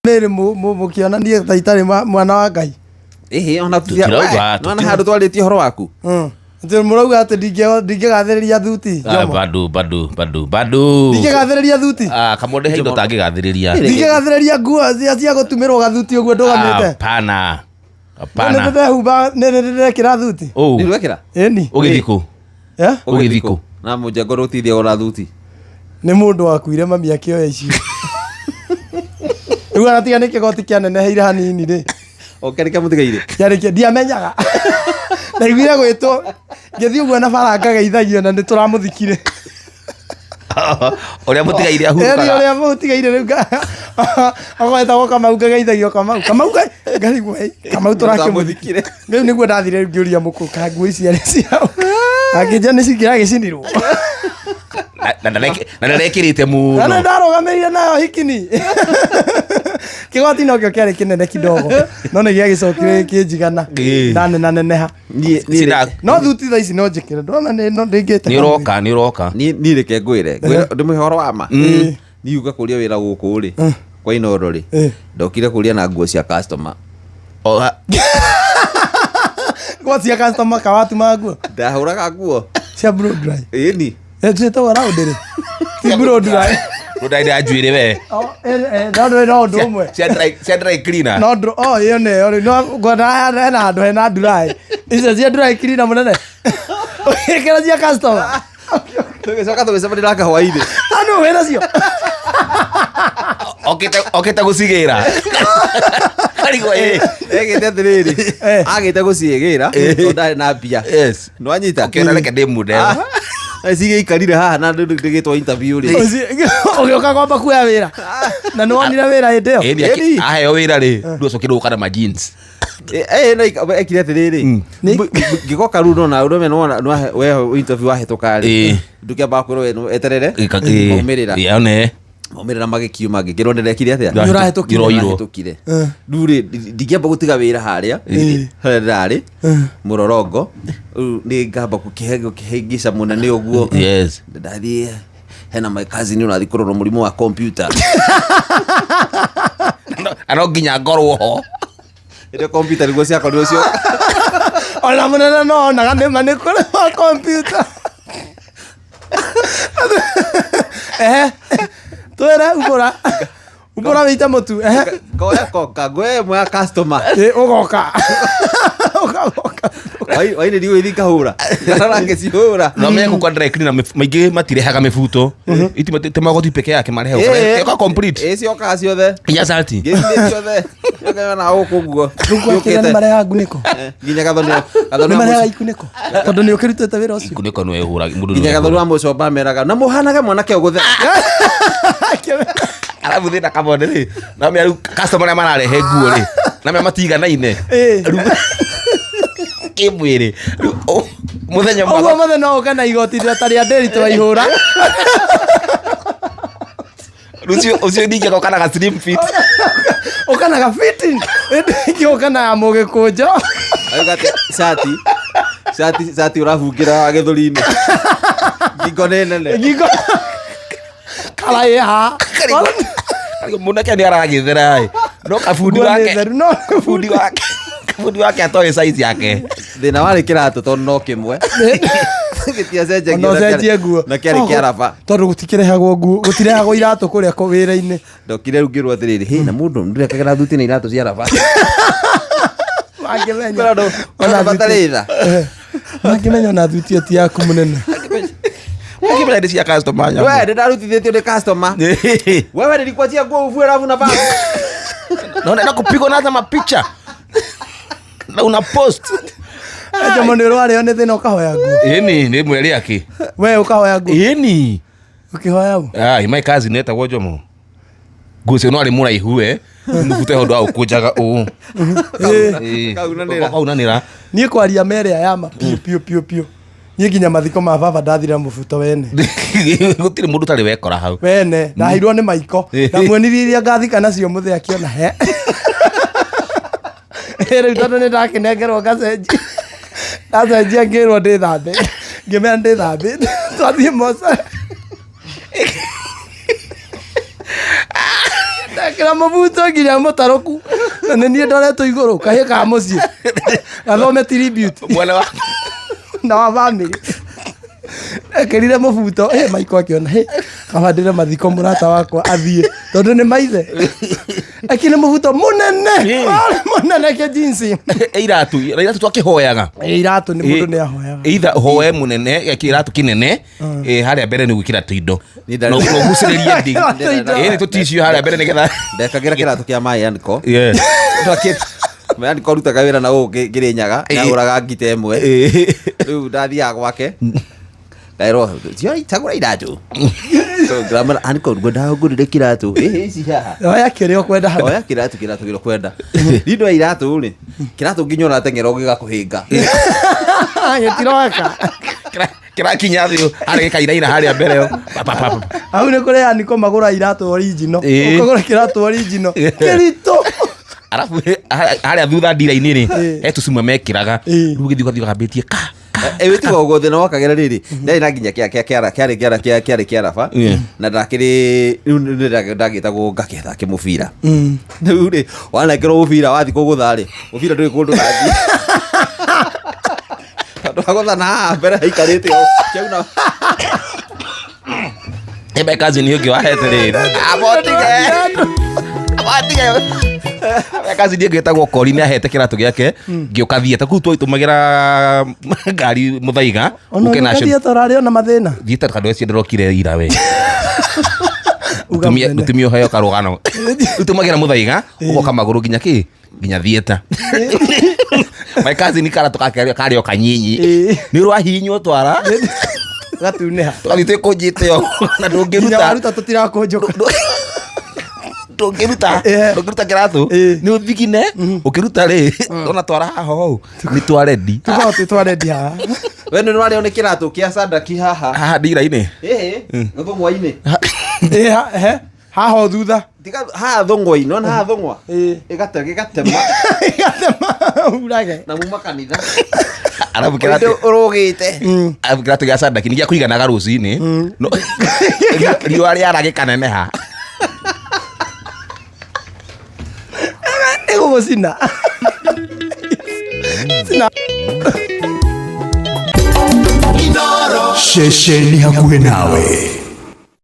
Mere mukiona nie taitari mwana wa Ngai. Ona tutia. Nona handu twaritie horo waku. Ndio murauga ati ndingegathiriria thuti. Bado. Ndingegathiriria thuti. Kamonde he indo tangigathiriria. Ndingegathiriria nguo cia gutumirwo gathuti uguo ndugamite. Hapana. Nende humba nende kira thuti. Ni wekira? Eni. Ugithiko. Ugithiko. Na mujengo rutithia ora thuti. Ni mundu wakuire mami akioya ici. Riu aratiga nä kä goti kä aneneheire hanini rä okerä må tigaire yarä ndiamenyaga ndaiguire gwä two ngä thiä å guo na bara ngagaithagio na nä tå ramå thikire å rä a må tigaire å rä a må tigaire rä u agoetagwo Kamau ngagaithagio Kamau ngarigwo Kamau tå rakä må thikire rä u nä guo ndathire ngä å ria må kå ka nguo ici arä ciao angä nja nä cingä cinirwo na ndarä rite må no ndarogamä rire nayo hikini kä goti no kä o kä arä kä nene kidogo no nä gä agä cokire kä njigana ndaneneha no thuti tha ici no njä kä re ndona ndä ngä te nä å roka niä rä ke ngwä re ndä må horo wa ma ni uga kå ria wä ra gå kå rä kwa inoro rä ndokire kå ria na nguo cia customer nguo cia customer kawatuma nguo ndahå raga nguo cia blow dry ĩni twĩtagwo raũndĩ rĩ ti blow dry rũndai nĩ anjuĩrĩ we no ũndũ ũmwe cia dry cleaner no ĩyo nĩyo rĩ no ngona hena handũ hena dry icio cia dry cleaner mũnene ũgĩkĩra cia customer tũgĩcoka tũgĩcemanĩra kahũa-inĩ anũ wĩna cio okĩte gũcigĩra karigwo egĩte atĩrĩrĩ agĩte gũciĩgĩra tondũ ndarĩ na mbia no anyita ũkĩona reke ndĩmunde cigĩ ikarire haha na ndĩgĩtwo interview rĩ ũgĩũka kwamba kuoya wĩra na nĩ wonire wĩra hĩndĩ ĩyo aheo wĩra rĩ rĩu acokire gũka na majins ekire atĩrĩrĩ ngĩgoka rĩu nona ũrũme nona we interview wahetũka rĩ ndũkĩambaga kwĩrwo eterere maumĩrĩra maumĩrĩra magĩkiuma ngĩkĩrwo ndĩrekire atĩa nĩũrahĩtũkire rĩu rĩ ndingĩamba gũtiga wĩra harĩa harĩa ndĩrarĩ mũrorongo rĩu nĩ ngamba gũkĩhĩngĩca mũnene ũguo ndathiĩ hena my cousin ũrathiĩ kũrorwo mũrimũ wa computer no nginya ngorwo ho ĩrĩa computer nĩguo ciakorirwo cio ona mũnene no onaga nĩma nĩ kũrĩ wa computer twĩre umbũra wĩite mũtu ngoya koka ngoya ĩmwe ya customer ũgoka wainĩ ndigũ ithi ngahũra kana ngĩcihũra no menye gũkwa dry cleaner maingĩ matirehaga mĩbuto ti magoti peke yake marehe complete ciokaga ciothe inya salti ngĩthĩ ciothe na gũkũ guo nĩ marehaga ngunĩko nginya gathoni nĩ marehaga ikunĩko tondũ nĩ ũkĩrutĩte wĩra ũcio ikunĩko nĩ wehũraga mũndũ nginya gathoni wa mũcoba meraga na mũhanage mwanake ũgũthe arabu thĩna kamonde rĩ na mĩa rĩu customer arĩa mararehe nguo rĩ na mĩa matiganaine kĩmwĩrĩ mũthenya ũguo mũthenya no ũke na igoti rĩa ta rĩa ndĩri twaihũra ũcio ningĩ gokanaga slim fit ũkanaga fitting ĩngĩ ũkana ya mũgĩkũnjo cati ũrabungĩra gĩthũri-inĩ ngingo nĩ nene ngingo karaĩ ha mũnake nĩ aragĩthera no kabundi wake atoĩ size yake thĩna warĩ kĩratũ tondũ no kĩmwe gĩtiacenjagia nguo na kĩarĩ kĩaraba tondũ gũtikĩrehagwo nguo gũtirehagwo iratũ kũrĩa wĩra-inĩ ndokire rĩu ngĩrwo atĩrĩrĩ hĩ na mũndũ ndũrekagĩra thuti na iratũ cia raba batarĩra mangĩmenya ona thuti ĩyo ti yaku mũnene akĩmenya ndĩ cia customer we ndĩndarutithĩtio nĩ customer wewe nilikuachia nguo uvue alafu na baba naona kupigwa na hata mapicha na una post jamani rware nĩ thĩna ũkahoya nguo ĩni nĩ mweri akĩ we ũkahoya nguo ĩni ũkĩhoya u my cousin etagwo Jomo nguo cio no arĩ mũraihu mũbute ũndũ wa ũkũnjaga ũũ kaunanĩra niĩ kwaria merĩa ya ma piũ niĩ nginya mathiko ma baba ndathira mũbuto wene gũtirĩ mũndũ tarĩ wekora hau wene ndaheirwo nĩ maiko ndamuonirie iria ngathika nacio mũthĩ akĩona he rĩu tondũ nĩ ndakĩnengerwo ngacenjia ngĩrwo ndĩthambe ngĩmenya ndĩthambĩte twathiĩ moca Kira mabuto nginya mutaroku. Na ni ndoretwo iguru kahie ka mucie. Gathome tribute. Mwana wa Na wa family. Ekirire mabuto Maiko akiona kabandire mathiko murata wakwa athie tondu ni maithe. Akina mabuto munene ke jinsi. Iratu twakihoyaga. Iratu ni mundu ni ahoyaga. Either hoe munene kiratu kinene haria mbere ni gwikira tuindo. No guciriria ndi. Ni tuticio haria mbere nigetha ndekagira kiratu kia mai anko. Mani koruta kawira na ngirinyaga na uraga ngite imwe. Riu ndathia gwake. Dairo cio itagura iratu. So grammar anko ngurire kiratu. Ici haha. Oya kirio kwenda haha. Oya kiratu giro kwenda. Rindo iratu ri. Kiratu nginyona tengero gigakuhinga. Getiroka. Kirakinya thio hari kairaira haria mbere yo. Au ni kure aniko magura iratu original. Ukagura kiratu original. Kirito. Arafu haria thutha ndira-ini ri etucimwe mekiraga riu githio gathio ka witigo gothe no wakagera riri ndari na nginya kiara kiara na ndakiri ndagitagwo ngaketha kimubira riu ri wanekero mubira wathi kuguthari mubira nduri kundu nathi ndagotha na mbere haikarite kiauna ebe kazi ni ungi wahete riri abotige kazi ndiye getagwo kori ni ahete kiratu giake ngioka thieta ku twaitumagira ngari muthaiga uke national thieta ona mathina thieta kando cio ndorokire ira we utumio hayo karugano utumagira muthaiga ugoka maguru nginya thieta my cousin karatu kario kanyinyi ni rwahinywo twara gatuneha twagite kunjite yo na ndungiruta tutirakunjuka ndungiruta kiratu ni uthigine ukiruta ri ona twara haho ni twaredi twaredi haha we ni wari one kiratu kia Sadaki haha ndira-ini thongwa-ini haha thutha tiga haha thongwa-ini nona haha thongwa igatema urage na muma kanitha arabu kiratu urugite arabu kiratu gia Sadaki ni gia kuiganaga ruci-ini riũa rĩaragĩkaneneha ego sina Shesheni hakuhe nawe.